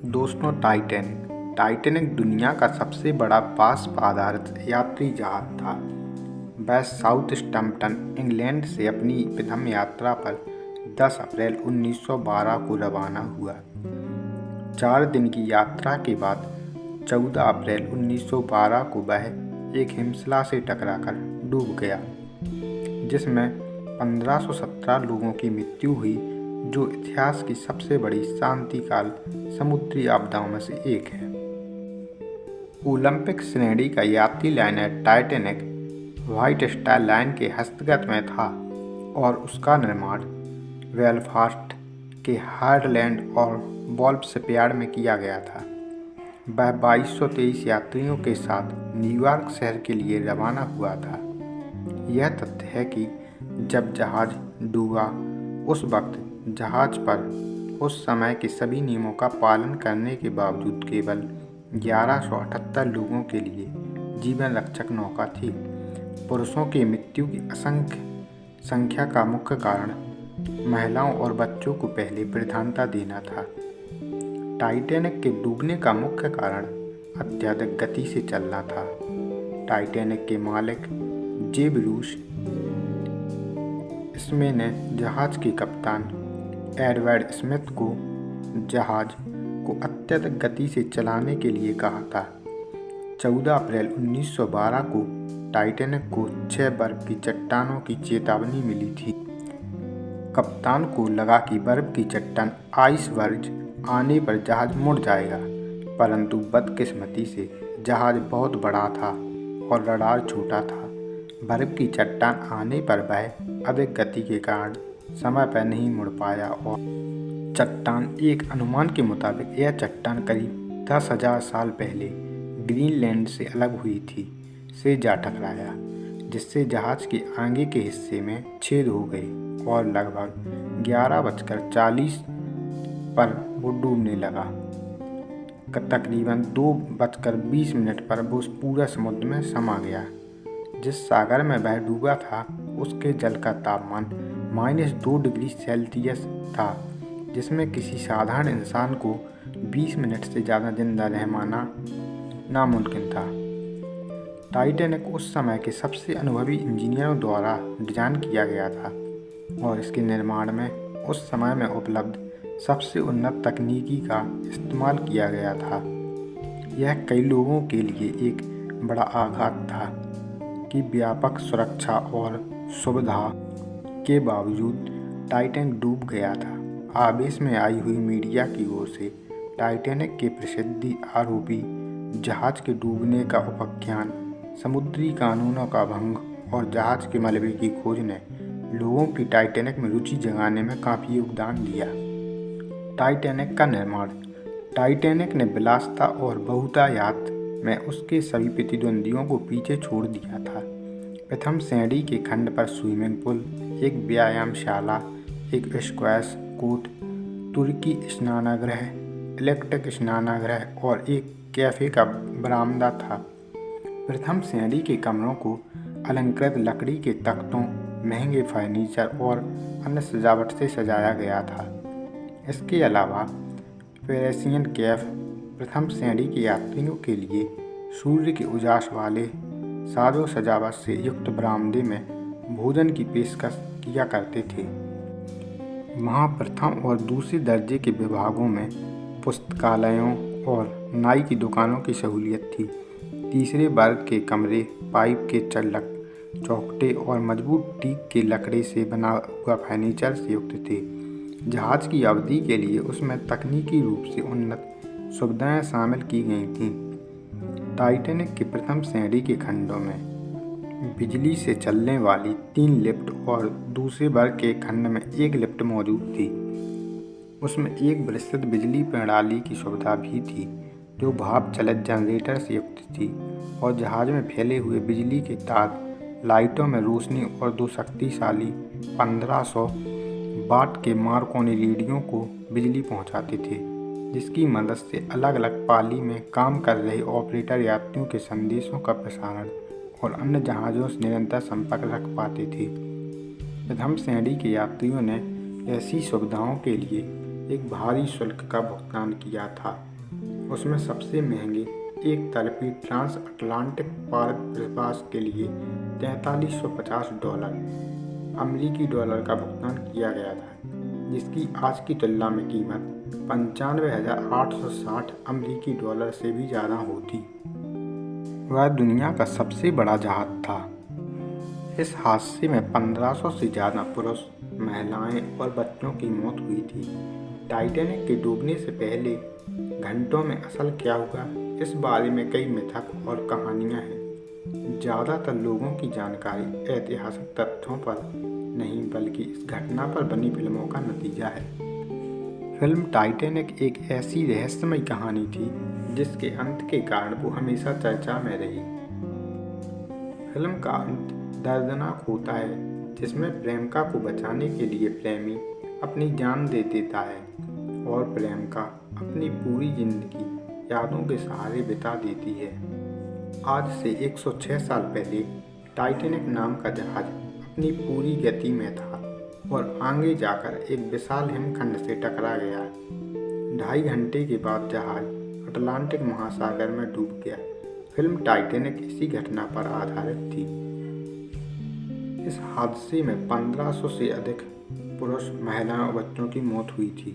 दोस्तों, टाइटैनिक दुनिया का सबसे बड़ा वाष्प आधारित यात्री जहाज था। वह साउथम्पटन, इंग्लैंड से अपनी प्रथम यात्रा पर 10 अप्रैल 1912 को रवाना हुआ। 4 दिन की यात्रा के बाद 14 अप्रैल 1912 को वह एक हिमशिला से टकराकर डूब गया, जिसमें 1517 लोगों की मृत्यु हुई, जो इतिहास की सबसे बड़ी शांतिकाल समुद्री आपदाओं में से एक है। ओलंपिक श्रेणी का यात्री liner Titanic white star line के हस्तगत में था और उसका निर्माण बेलफास्ट के हार्लैंड और वॉल्फ शिपयार्ड में किया गया था। वह 2223 यात्रियों के साथ न्यूयॉर्क शहर के लिए रवाना हुआ था। यह तथ्य है कि जब जहाज डूबा, उस वक्त जहाज पर उस समय के सभी नियमों का पालन करने के बावजूद केवल 1178 लोगों के लिए जीवन रक्षक नौका थी। पुरुषों की मृत्यु की असंख्य संख्या का मुख्य कारण महिलाओं और बच्चों को पहले प्रधानता देना था। टाइटैनिक के डूबने का मुख्य कारण अत्यधिक गति से चलना था। टाइटैनिक के मालिक जेब रूस इसमें ने जहाज के कप्तान एडवर्ड स्मिथ को जहाज को अत्यधिक गति से चलाने के लिए कहा था। 14 अप्रैल 1912 को टाइटैनिक को 6 बर्फ की चट्टानों की चेतावनी मिली थी। कप्तान को लगा कि बर्फ की चट्टान आइसबर्ग आने पर जहाज मुड़ जाएगा, परंतु बदकिस्मती से जहाज बहुत बड़ा था और रडार छोटा था। बर्फ की चट्टान आने पर वह अधिक गति के कारण समय पर नहीं मुड़ पाया और चट्टान एक अनुमान के मुताबिक यह चट्टान करीब 10,000 साल पहले ग्रीनलैंड से अलग हुई थी से जा टकराया, जिससे जहाज के आगे के हिस्से में छेद हो गए और लगभग 11:40 पर वो डूबने लगा। तकरीबन 2:20 पर वो पूरा समुद्र में समा गया। जिस सागर में वह डूबा था, उसके जल का तापमान -2 डिग्री सेल्सियस था, जिसमें किसी साधारण इंसान को 20 मिनट से ज़्यादा जिंदा रह पाना नामुमकिन था। टाइटैनिक उस समय के सबसे अनुभवी इंजीनियरों द्वारा डिजाइन किया गया था और इसके निर्माण में उस समय में उपलब्ध सबसे उन्नत तकनीकी का इस्तेमाल किया गया था। यह कई लोगों के लिए एक बड़ा आघात था कि व्यापक सुरक्षा और सुविधा के बावजूद टाइटैनिक डूब गया था। आवेश में आई हुई मीडिया की ओर से टाइटैनिक के प्रसिद्ध आरोपी जहाज के डूबने का उपाख्यान, समुद्री कानूनों का भंग और जहाज के मलबे की खोज ने लोगों की टाइटैनिक में रुचि जगाने में काफ़ी योगदान दिया। टाइटैनिक का निर्माण टाइटैनिक ने विलासिता और बहुतायात में उसके सभी प्रतिद्वंदियों को पीछे छोड़ दिया था। प्रथम श्रेणी के खंड पर स्विमिंग पूल, एक व्यायामशाला, एक स्क्वैश कोर्ट, तुर्की स्नानगृह, इलेक्ट्रिक स्नानगृह और एक कैफ़े का बरामदा था। प्रथम श्रेणी के कमरों को अलंकृत लकड़ी के तख्तों, महंगे फर्नीचर और अन्य सजावट से सजाया गया था। इसके अलावा पेरिसियन कैफ़ प्रथम श्रेणी के यात्रियों के लिए सूर्य के उजास वाले साजो सजावट से युक्त बरामदे में भोजन की पेशकश किया करते थे। वहाँ प्रथम और दूसरे दर्जे के विभागों में पुस्तकालयों और नाई की दुकानों की सहूलियत थी। तीसरे वर्ग के कमरे पाइप के चल्लक, चौखटे और मजबूत टीक के लकड़ी से बना हुआ फर्नीचर से युक्त थे। जहाज की अवधि के लिए उसमें तकनीकी रूप से उन्नत सुविधाएं शामिल की गई थीं। टाइटैनिक के प्रथम श्रेणी के खंडों में बिजली से चलने वाली 3 लिफ्ट और दूसरे वर्ग के खंड में 1 लिफ्ट मौजूद थी। उसमें एक विस्तृत बिजली प्रणाली की सुविधा भी थी, जो भाप चलित जनरेटर से युक्त थी और जहाज में फैले हुए बिजली के तार लाइटों में रोशनी और 2 शक्तिशाली 1500 वाट के मार्कोनी रेडियो को बिजली पहुंचाते थे, जिसकी मदद से अलग अलग पाली में काम कर रहे ऑपरेटर यात्रियों के संदेशों का प्रसारण और अन्य जहाज़ों से निरंतर संपर्क रख पाते थे। प्रथम श्रेणी के यात्रियों ने ऐसी सुविधाओं के लिए एक भारी शुल्क का भुगतान किया था, उसमें सबसे महंगे एक तरफी ट्रांस अटलांटिक पार्क प्रवास के लिए $4350 अमेरिकी डॉलर का भुगतान किया गया था, जिसकी आज की तुलना में कीमत 95,860 अमेरिकी डॉलर से भी ज़्यादा होती। वह दुनिया का सबसे बड़ा जहाज था। इस हादसे में 1500 से ज़्यादा पुरुष, महिलाएं और बच्चों की मौत हुई थी। टाइटैनिक के डूबने से पहले घंटों में असल क्या हुआ, इस बारे में कई मिथक और कहानियां हैं। ज़्यादातर लोगों की जानकारी ऐतिहासिक तथ्यों पर नहीं बल्कि इस घटना पर बनी फिल्मों का नतीजा है। फिल्म टाइटैनिक एक ऐसी रहस्यमय कहानी थी जिसके अंत के कारण वो हमेशा चर्चा में रही। फिल्म का अंत दर्दनाक होता है, जिसमें प्रेमिका को बचाने के लिए प्रेमी अपनी जान दे देता है और प्रेमिका अपनी पूरी जिंदगी यादों के सहारे बिता देती है। आज से 106 साल पहले टाइटैनिक नाम का जहाज अपनी पूरी गति में था और आगे जाकर एक विशाल हिमखंड से टकरा गया। 2.5 घंटे के बाद जहाज अटलांटिक महासागर में डूब गया। फिल्म टाइटैनिक इसी घटना पर आधारित थी। इस हादसे में 1500 से अधिक पुरुष, महिलाएं और बच्चों की मौत हुई थी।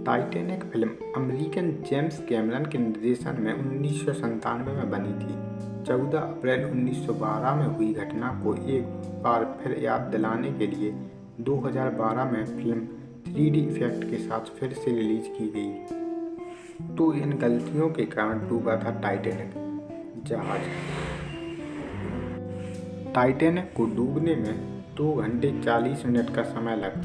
Titanic film American James Cameron के निर्देशन में 1997 में बनी थी। 14 अप्रैल 1912 में हुई घटना को एक बार फिर याद दिलाने के लिए 2012 में फिल्म 3D इफेक्ट के साथ फिर से रिलीज की गई। तो इन गलतियों के कारण डूबा था टाइटैनिक जहाज। टाइटैनिक को डूबने में 2 घंटे 40 मिनट का समय लगा।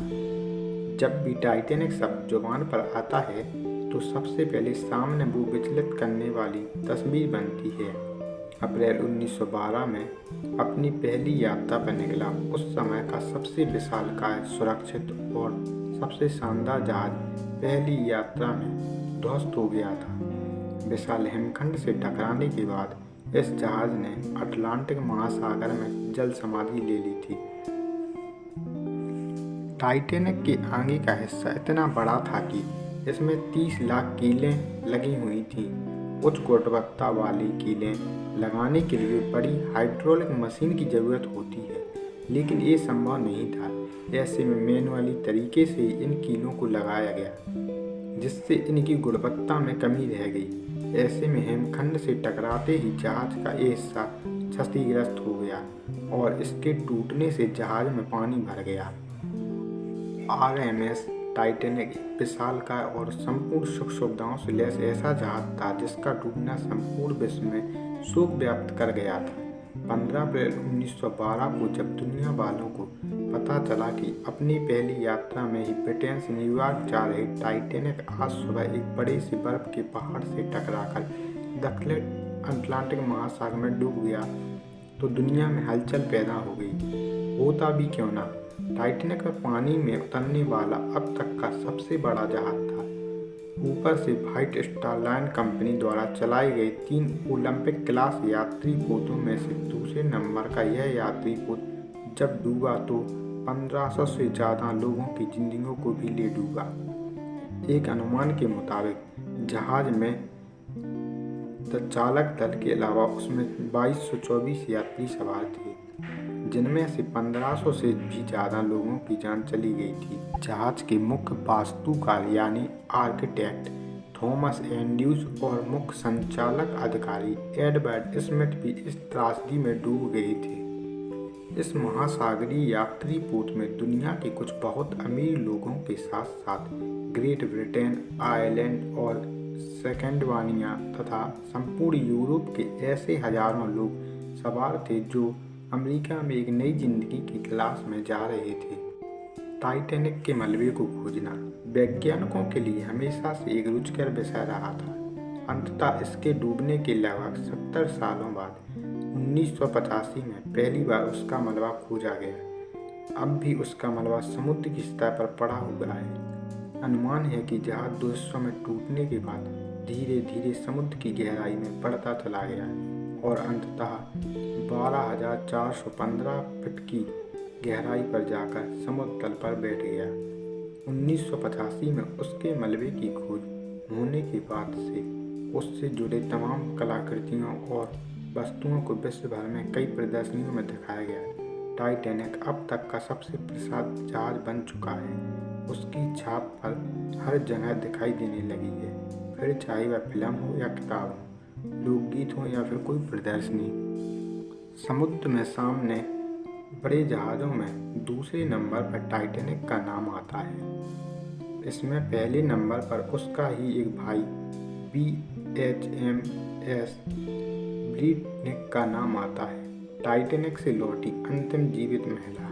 जब भी टाइटैनिक शब्द जुबान पर आता है तो सबसे पहले सामने वो विचलित करने वाली तस्वीर बनती है। अप्रैल 1912 में अपनी पहली यात्रा पर निकला उस समय का सबसे विशालकाय, सुरक्षित और सबसे शानदार जहाज पहली यात्रा में ध्वस्त हो गया था। विशाल हिमखंड से टकराने के बाद इस जहाज ने अटलांटिक महासागर में जल समाधि ले ली थी। टाइटैनिक के आगे का हिस्सा इतना बड़ा था कि इसमें 30 लाख कीलें लगी हुई थीं। उच्च गुणवत्ता वाली कीलें लगाने के लिए बड़ी हाइड्रोलिक मशीन की ज़रूरत होती है, लेकिन ये संभव नहीं था। ऐसे में मैनुअली तरीके से इन कीलों को लगाया गया, जिससे इनकी गुणवत्ता में कमी रह गई। ऐसे में हिमखंड से टकराते ही जहाज का एक हिस्सा क्षतिग्रस्त हो गया और इसके टूटने से जहाज में पानी भर गया। RMS टाइटैनिक विशालकाय और संपूर्ण सुख सुविधाओं से लैस ऐसा जहाज था जिसका डूबना संपूर्ण विश्व में शोक व्याप्त कर गया था। 15 अप्रैल 1912 को जब दुनिया वालों को पता चला कि अपनी पहली यात्रा में ही ब्रिटेन से न्यूयॉर्क जा रही टाइटैनिक आज सुबह एक बड़े से बर्फ के पहाड़ से टकराकर दक्षिण अटलांटिक महासागर में डूब गया तो दुनिया में हलचल पैदा हो गई। होता भी क्यों ना, टाइटैनिक में पानी में उतरने वाला अब तक का सबसे बड़ा जहाज था। ऊपर से व्हाइट स्टार लाइन कंपनी द्वारा चलाए गए 3 ओलंपिक क्लास यात्री पोतों में से दूसरे नंबर का यह यात्री पोत जब डूबा तो 1500 से ज़्यादा लोगों की जिंदगियों को भी ले डूबा। एक अनुमान के मुताबिक जहाज में चालक दल के अलावा उसमें 2224 यात्री सवार थे, जिनमें से 1500 से भी ज़्यादा लोगों की जान चली गई थी। जहाज के मुख्य वास्तुकार यानी आर्किटेक्ट थॉमस एंड्रयूज और मुख्य संचालक अधिकारी एडवर्ड स्मिथ भी इस त्रासदी में डूब गए थे। इस महासागरीय यात्री पोत में दुनिया के कुछ बहुत अमीर लोगों के साथ साथ ग्रेट ब्रिटेन, आयरलैंड और स्कैंडिनेविया तथा संपूर्ण यूरोप के ऐसे हजारों लोग सवार थे जो अमेरिका में एक नई जिंदगी की तलाश में जा रहे थे। टाइटैनिक के मलबे को खोजना वैज्ञानिकों के लिए हमेशा से एक रुचिकर विषय रहा था। अंततः इसके डूबने के लगभग 70 सालों बाद 1985 में पहली बार उसका मलबा खोजा गया। अब भी उसका मलबा समुद्र की सतह पर पड़ा हुआ है। अनुमान है कि जहाज 2 हिस्सों में टूटने के बाद धीरे धीरे समुद्र की गहराई में बढ़ता चला गया और अंततः 12,415 फीट की गहराई पर जाकर समुद्र तल पर बैठ गया। 1985 में उसके मलबे की खोज होने के बाद से उससे जुड़े तमाम कलाकृतियों और वस्तुओं को विश्व भर में कई प्रदर्शनियों में दिखाया गया है। टाइटैनिक अब तक का सबसे प्रसिद्ध जहाज बन चुका है। उसकी छाप पर हर जगह दिखाई देने लगी है, फिर चाहे वह फिल्म हो या किताब हो, लोकगीत हो या फिर कोई प्रदर्शनी। समुद्र में सामने बड़े जहाज़ों में दूसरे नंबर पर टाइटैनिक का नाम आता है। इसमें पहले नंबर पर उसका ही एक भाई HMS ब्लिट्निक का नाम आता है। टाइटैनिक से लौटी अंतिम जीवित महिला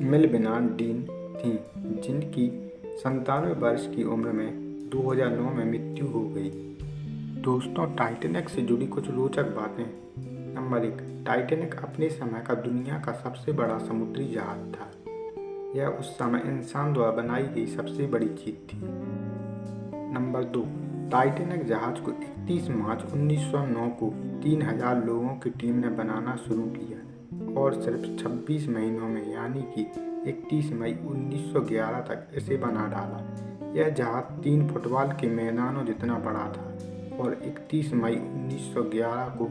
मेलविना डीन थी, जिनकी 97 वर्ष की उम्र में 2009 में मृत्यु हो गई। दोस्तों, टाइटैनिक से जुड़ी कुछ रोचक बातें। नंबर 1, टाइटैनिक अपने समय का दुनिया का सबसे बड़ा समुद्री जहाज था। यह उस समय इंसान द्वारा बनाई गई सबसे बड़ी चीज थी। नंबर 2, टाइटैनिक जहाज को 31 मार्च 1909 को 3000 लोगों की टीम ने बनाना शुरू किया और सिर्फ 26 महीनों में यानी कि 31 मई 1911 तक इसे बना डाला। यह जहाज 3 फुटबॉल के मैदानों जितना बड़ा था और 31 मई 1911 को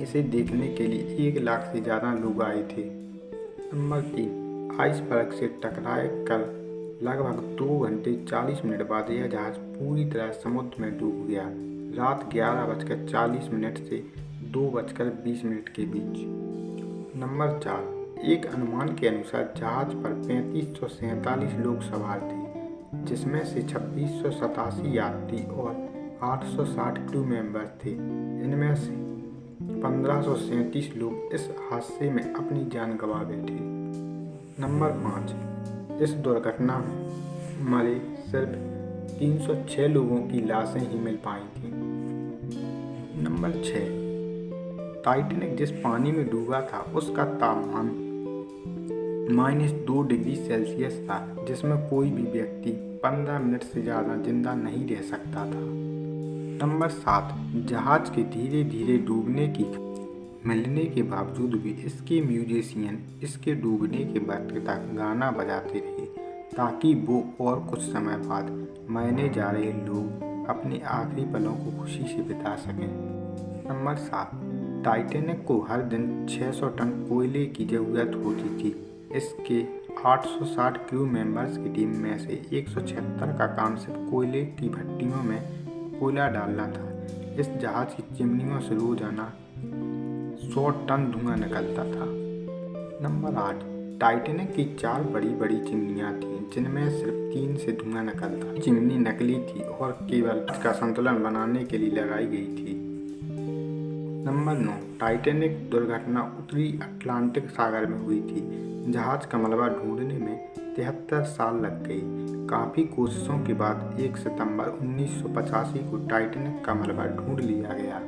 इसे देखने के लिए 1 लाख से ज़्यादा लोग आए थे। नंबर 3, आइसबर्ग से टकराए कर लगभग 2 घंटे 40 मिनट बाद यह जहाज पूरी तरह समुद्र में डूब गया, रात 11:40 से 2:20 के बीच। नंबर 4, एक अनुमान के अनुसार जहाज पर 3547 लोग सवार थे, जिसमें से 2687 यात्री और 860 क्रू मेंबर थे। इनमें से 1537 लोग इस हादसे में अपनी जान गंवा बैठे। नंबर 5, इस दुर्घटना में मरे सिर्फ 306 लोगों की लाशें ही मिल पाई थीं। नंबर 6, टाइटैनिक जिस पानी में डूबा था उसका तापमान -2 डिग्री सेल्सियस था, जिसमें कोई भी व्यक्ति 15 मिनट से ज़्यादा जिंदा नहीं रह सकता था। नंबर 7, जहाज के धीरे धीरे डूबने की मिलने के बावजूद भी इसके म्यूजिशियन इसके डूबने के वक्त तक गाना बजाते रहे, ताकि वो और कुछ समय बाद मरने जा रहे लोग अपने आखिरी पलों को खुशी से बिता सकें। नंबर 7, टाइटैनिक को हर दिन 600 टन कोयले की ज़रूरत होती थी। इसके 860 क्रू मेंबर्स की टीम में से 176 का काम सिर्फ कोयले की भट्टियों में कोयला डालना था। इस जहाज की चिमनियों से रोजाना 100 टन धुआं निकलता था। नंबर 8, टाइटैनिक की 4 बड़ी बड़ी चिमनियाँ थीं, जिनमें सिर्फ 3 से धुआं निकलता। चिमनी नकली थी और केवल इसका संतुलन बनाने के लिए लगाई गई थी। नंबर 9, टाइटैनिक दुर्घटना उत्तरी अटलांटिक सागर में हुई थी। जहाज का मलबा ढूंढने में 73 साल लग गई। काफ़ी कोशिशों के बाद 1 सितंबर 1985 को टाइटैनिक का मलबा ढूंढ लिया गया।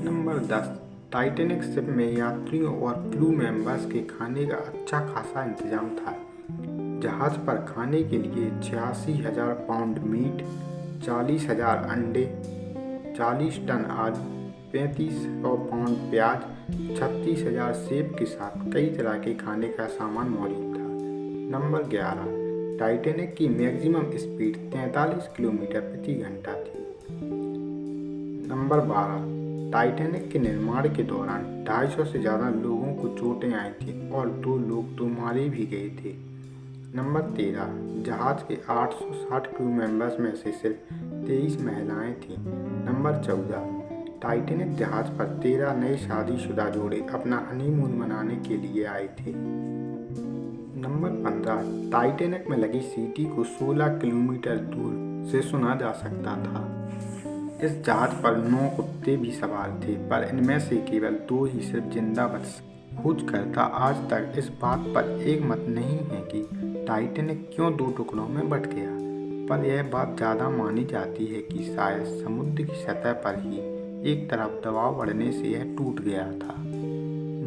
नंबर 10, टाइटैनिक शिप में यात्रियों और क्रू मेंबर्स के खाने का अच्छा खासा इंतजाम था। जहाज पर खाने के लिए 86,000 पाउंड मीट, 40,000 अंडे, 40 टन आलू, 3500 पाउंड प्याज, 36,000 सेब के साथ कई तरह के खाने का सामान मौजूद था। नंबर 11, टाइटैनिक की मैक्सिमम स्पीड 43 किलोमीटर प्रति घंटा थी। नंबर 12, टाइटैनिक के निर्माण के दौरान 250 से ज़्यादा लोगों को चोटें आई थीं और 2 लोग तो मारे भी गए थे। नंबर 13, जहाज के 860 क्रू मेंबर्स में से सिर्फ 23 महिलाएं थीं। नंबर 14, टाइटैनिक जहाज पर 13 नए शादीशुदा जोड़े अपना हनीमून मनाने के लिए आए थे। नंबर 15, टाइटैनिक में लगी सीटी को 16 किलोमीटर दूर से सुना जा सकता था। इस जहाज पर 9 कुत्ते भी सवार थे, पर इनमें से केवल 2 ही सिर्फ जिंदा बच। खोजकर्ता आज तक इस बात पर एक मत नहीं है कि टाइटैनिक क्यों 2 टुकड़ों में बट गया, पर यह बात ज़्यादा मानी जाती है कि शायद समुद्र की सतह पर ही एक तरफ दबाव बढ़ने से यह टूट गया था।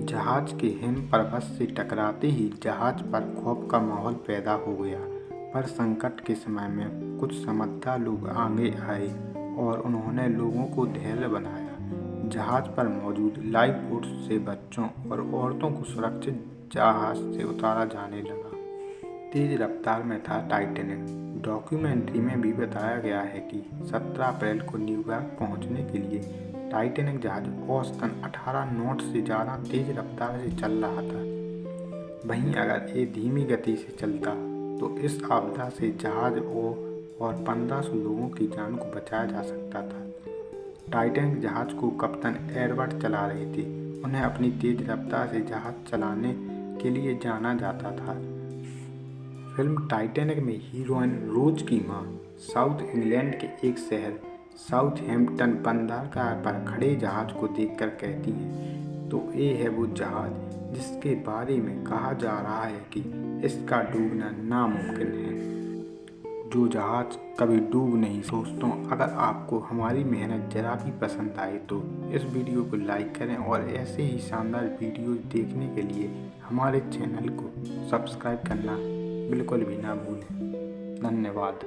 जहाज के हिम पर्वत से टकराते ही जहाज पर खौफ का माहौल पैदा हो गया, पर संकट के समय में कुछ समझदार लोग आगे आए और उन्होंने लोगों को धैर्य बनाया। जहाज पर मौजूद लाइफ बोट्स से बच्चों और औरतों को सुरक्षित जहाज से उतारा जाने लगा। तेज रफ्तार में था टाइटैनिक, डॉक्यूमेंट्री में भी बताया गया है कि 17 अप्रैल को न्यूयॉर्क पहुंचने के लिए टाइटैनिक जहाज औसतन 18 नॉट से ज़्यादा तेज रफ्तार से चल रहा था। वहीं अगर ये धीमी गति से चलता तो इस आपदा से जहाज और 1500 लोगों की जान को बचाया जा सकता था। टाइटैनिक जहाज को कप्तान एडवर्ड चला रहे थे। उन्हें अपनी तेज रफ्तार से जहाज चलाने के लिए जाना जाता था। फिल्म टाइटैनिक में हीरोइन रोज की मां साउथ इंग्लैंड के एक शहर साउथहैम्पटन बंदरगाह पर खड़े जहाज को देखकर कहती हैं, तो ये है वो जहाज जिसके बारे में कहा जा रहा है कि इसका डूबना नामुमकिन है, जो जहाज कभी डूब नहीं। दोस्तों, अगर आपको हमारी मेहनत जरा भी पसंद आए तो इस वीडियो को लाइक करें और ऐसे ही शानदार वीडियो देखने के लिए हमारे चैनल को सब्सक्राइब करना बिल्कुल भी ना भूलें। धन्यवाद।